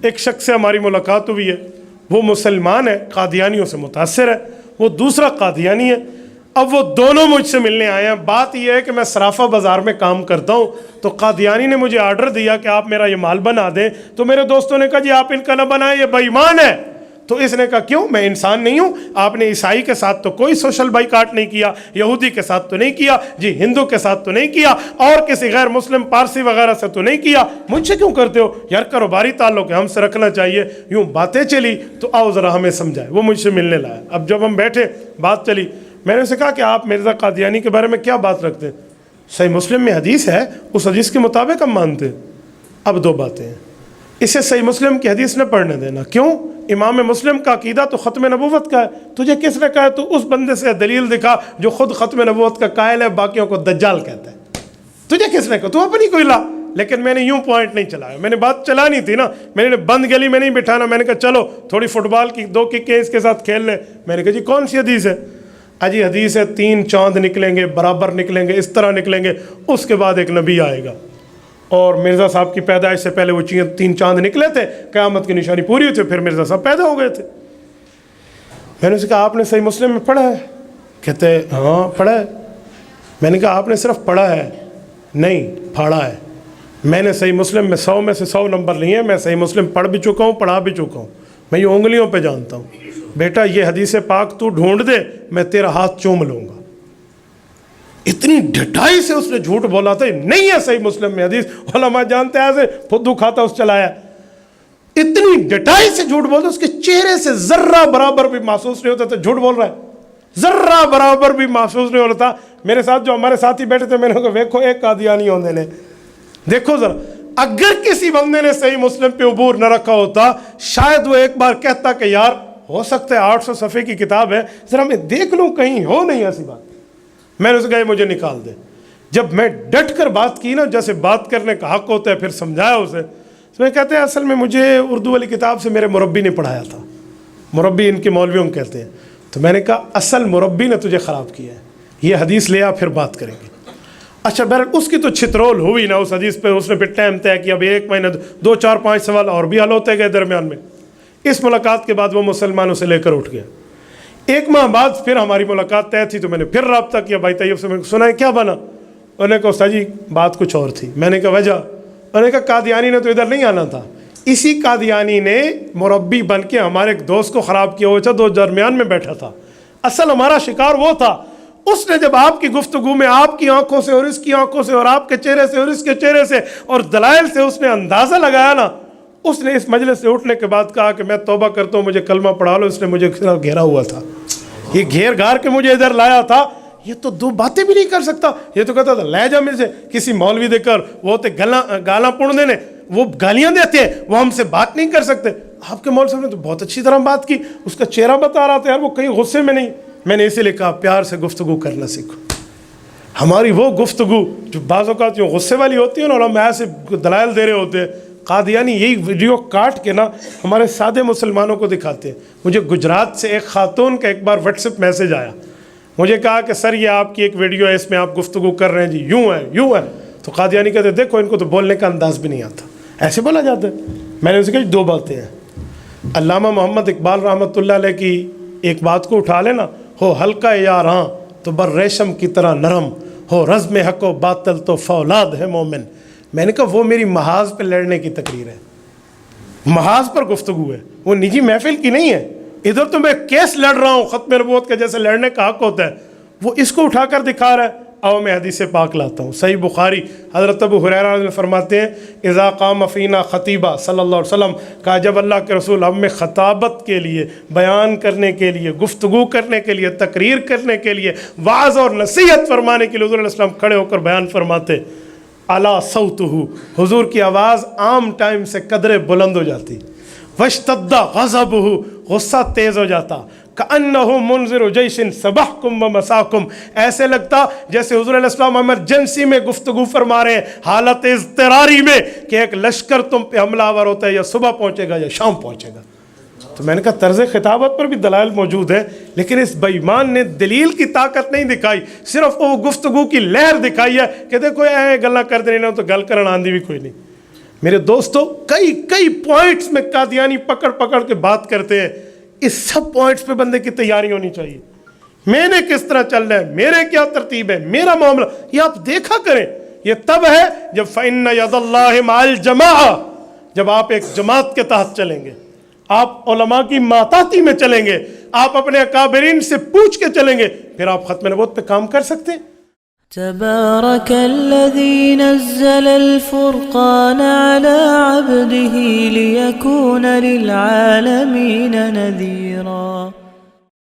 ایک شخص سے ہماری ملاقات ہوئی ہے، وہ مسلمان ہے، قادیانیوں سے متاثر ہے، وہ دوسرا قادیانی ہے۔ اب وہ دونوں مجھ سے ملنے آئے ہیں۔ بات یہ ہے کہ میں صرافہ بازار میں کام کرتا ہوں، تو قادیانی نے مجھے آرڈر دیا کہ آپ میرا یہ مال بنا دیں، تو میرے دوستوں نے کہا جی آپ ان کا نہ بنائیں، یہ بے ایمان ہے۔ تو اس نے کہا کیوں، میں انسان نہیں ہوں؟ آپ نے عیسائی کے ساتھ تو کوئی سوشل بائیکاٹ نہیں کیا، یہودی کے ساتھ تو نہیں کیا، جی ہندو کے ساتھ تو نہیں کیا، اور کسی غیر مسلم پارسی وغیرہ سے تو نہیں کیا، مجھ سے کیوں کرتے ہو؟ یار کاروباری تعلق ہے، ہم سے رکھنا چاہیے۔ یوں باتیں چلی تو آؤ ذرا ہمیں سمجھائے، وہ مجھ سے ملنے لایا۔ اب جب ہم بیٹھے بات چلی، میں نے اسے کہا کہ آپ مرزا قادیانی کے بارے میں کیا بات رکھتے ہیں؟ صحیح مسلم میں حدیث ہے، اس حدیث کے مطابق ہم مانتے ہیں۔ اب دو باتیں ہیں، اسے صحیح مسلم کی حدیث نہ پڑھنے دینا۔ کیوں؟ امام مسلم کا عقیدہ تو ختم نبوت کا ہے۔ تجھے کس نے کہا ہے؟ تو اس بندے سے دلیل دکھا جو خود ختم نبوت کا قائل ہے، باقیوں کو دجال کہتا ہے۔ تجھے کس نے کہا؟ تو اپنی کوئی لا۔ لیکن میں نے یوں پوائنٹ نہیں چلایا، میں نے بات چلانی تھی نا، میں نے بند گلی میں نہیں بٹھانا۔ میں نے کہا چلو تھوڑی فٹ بال کی 2 ککیں اس کے ساتھ کھیل لیں۔ میں نے کہا جی کون سی حدیث ہے؟ اجی حدیث ہے 3 چاند نکلیں گے، برابر نکلیں گے، اس طرح نکلیں گے، اس کے بعد ایک نبی آئے گا۔ اور مرزا صاحب کی پیدائش سے پہلے وہ 3 چاند نکلے تھے، قیامت کی نشانی پوری ہوئی تھی، پھر مرزا صاحب پیدا ہو گئے تھے۔ میں نے اسے کہا آپ نے صحیح مسلم میں پڑھا ہے؟ کہتے ہاں پڑھا ہے۔ میں نے کہا آپ نے صرف پڑھا ہے؟ نہیں، پڑھا ہے۔ میں نے صحیح مسلم میں 100 میں سے 100 نمبر لیے ہیں، میں صحیح مسلم پڑھ بھی چکا ہوں، پڑھا بھی چکا ہوں، میں یہ انگلیوں پہ جانتا ہوں۔ بیٹا یہ حدیث پاک تو ڈھونڈ دے، میں تیرا ہاتھ چوم لوں گا۔ اتنی ڈٹائی سے اس نے جھوٹ بولا تھا، نہیں ہے صحیح مسلم میں حدیث، علماء جانتے ہیں ایسے فدو کھاتا اس چلایا۔ اتنی ڈٹائی سے جھوٹ بولتا، اس کے چہرے سے ذرہ برابر بھی محسوس نہیں ہوتا تھا جھوٹ بول رہا ہے، ذرہ برابر بھی محسوس نہیں ہو رہا تھا۔ میرے ساتھ جو ہمارے ساتھی بیٹھے تھے، میں نے کہا دیکھو ایک قادیانی ہونے نے، دیکھو ذرا، اگر کسی بندے نے صحیح مسلم پہ عبور نہ رکھا ہوتا، شاید وہ ایک بار کہتا کہ یار ہو سکتا ہے 800 صفحے کی کتاب ہے، ذرا میں دیکھ لوں کہیں ہو نہیں ایسی بات۔ میں نے اسے کہا مجھے نکال دے۔ جب میں ڈٹ کر بات کی نا، جیسے بات کرنے کا حق ہوتا ہے، پھر سمجھایا اسے، تو میں کہتے ہیں اصل میں مجھے اردو والی کتاب سے میرے مربی نے پڑھایا تھا، مربی ان کے مولویوں کو کہتے ہیں۔ تو میں نے کہا اصل مربی نے تجھے خراب کیا ہے، یہ حدیث لے آ پھر بات کریں گے۔ اچھا بہرحال اس کی تو چھترول ہوئی نا اس حدیث پہ، اس نے پھر ٹائم طے کیا، اب 1 مہینہ 2 4 5 سوال اور بھی حل ہوتے گئے درمیان میں۔ اس ملاقات کے بعد وہ مسلمانوں سے لے کر اٹھ گیا۔ 1 ماہ بعد پھر ہماری ملاقات طے تھی، تو میں نے پھر رابطہ کیا بھائی طیب سے، میں نے سنا ہے کیا بنا؟ انہوں نے کہا استاد جی بات کچھ اور تھی۔ میں نے کہا وجہ؟ انہوں نے کہا قادیانی نے تو ادھر نہیں آنا تھا، اسی قادیانی نے مربی بن کے ہمارے ایک دوست کو خراب کیا ہوا تھا، 2 درمیان میں بیٹھا تھا، اصل ہمارا شکار وہ تھا۔ اس نے جب آپ کی گفتگو میں آپ کی آنکھوں سے اور اس کی آنکھوں سے اور آپ کے چہرے سے اور اس کے چہرے سے اور دلائل سے اس نے اندازہ لگایا نا، اس نے اس مجلس سے اٹھنے کے بعد کہا کہ میں توبہ کرتا ہوں، مجھے کلمہ پڑھا لو۔ اس نے مجھے گھیرا ہوا تھا، یہ گھیر گھار کے مجھے ادھر لایا تھا، یہ تو 2 باتیں بھی نہیں کر سکتا، یہ تو کہتا تھا لے جا میرے سے۔ کسی مولوی دے کر وہ ہوتے گالاں پڑھنے نے، وہ گالیاں دیتے ہیں، وہ ہم سے بات نہیں کر سکتے۔ آپ کے مولوی صاحب نے تو بہت اچھی طرح بات کی، اس کا چہرہ بتا رہا تھا یار وہ کہیں غصے میں نہیں۔ میں نے اسی لیے کہا پیار سے گفتگو کرنا سیکھو۔ ہماری وہ گفتگو جو بعض اوقات جو غصے والی ہوتی ہے نا، اور ہم ایسے دلائل دے رہے ہوتے ہیں، قادیانی یہی ویڈیو کاٹ کے نا ہمارے سادے مسلمانوں کو دکھاتے ہیں۔ مجھے گجرات سے ایک خاتون کا ایک بار واٹس ایپ میسج آیا، مجھے کہا کہ سر یہ آپ کی ایک ویڈیو ہے، اس میں آپ گفتگو کر رہے ہیں جی یوں ہے یوں ہے۔ تو قادیانی کہتے دیکھو ان کو تو بولنے کا انداز بھی نہیں آتا، ایسے بولا جاتا ہے۔ میں نے اسے کہا 2 باتیں ہیں، علامہ محمد اقبال رحمۃ اللہ علیہ کی ایک بات کو اٹھا لینا، ہو ہلکا یار ہاں تو بر ریشم کی طرح نرم، ہو رزم حق و باطل تو فولاد ہے مومن۔ میں نے کہا وہ میری محاذ پہ لڑنے کی تقریر ہے، محاذ پر گفتگو ہے، وہ نجی محفل کی نہیں ہے۔ ادھر تو میں کیس لڑ رہا ہوں ختم نبوت کا جیسے لڑنے کا حق ہوتا ہے، وہ اس کو اٹھا کر دکھا رہا ہے۔ آؤ میں حدیث پاک لاتا ہوں، صحیح بخاری، حضرت ابو ہریرہ رضی اللہ عنہ فرماتے ہیں اذا قام فینا خطیبہ صلی اللہ علیہ وسلم، کہا جب اللہ کے رسول ہم میں خطابت کے لیے، بیان کرنے کے لیے، گفتگو کرنے کے لیے، تقریر کرنے کے لیے، وعظ اور نصیحت فرمانے کے لیے حضور علیہ السلام کھڑے ہو کر بیان فرماتے، اعلیٰ صوتہ، حضور کی آواز عام ٹائم سے قدرے بلند ہو جاتی، واشتد غضبہ، غصہ تیز ہو جاتا، کأنہ منذر جیش صبحکم و مساکم، ایسے لگتا جیسے حضور علیہ السلام ایمرجنسی میں گفتگو فرما رہے ہیں، حالت اضطراری میں، کہ ایک لشکر تم پہ حملہ آور ہوتا ہے، یا صبح پہنچے گا یا شام پہنچے گا۔ تو میں نے کہا طرز خطابت پر بھی دلائل موجود ہے، لیکن اس بے ایمان نے دلیل کی طاقت نہیں دکھائی، صرف وہ گفتگو کی لہر دکھائی ہے کہ دیکھو اے گلاں کر دیں تو گل کرن آندی بھی کوئی نہیں۔ میرے دوستو کئی پوائنٹس میں قادیانی پکڑ پکڑ کے بات کرتے ہیں. اس سب پوائنٹس پہ بندے کی تیاری ہونی چاہیے. میں نے کس طرح چلنا ہے, میرے کیا ترتیب ہے, میرا معاملہ, یہ آپ دیکھا کریں. یہ تب ہے جب فَإِنَّ يَدَ اللَّهِ مَعَ الْجَمَاعَةِ, جب آپ ایک جماعت کے تحت چلیں گے, آپ علماء کی ماتحتی میں چلیں گے, آپ اپنے اکابرین سے پوچھ کے چلیں گے, پھر آپ ختم نبوت پہ کام کر سکتے ہیں. تبارك الذي نزل الفرقان على عبده ليكون للعالمين نذيرا.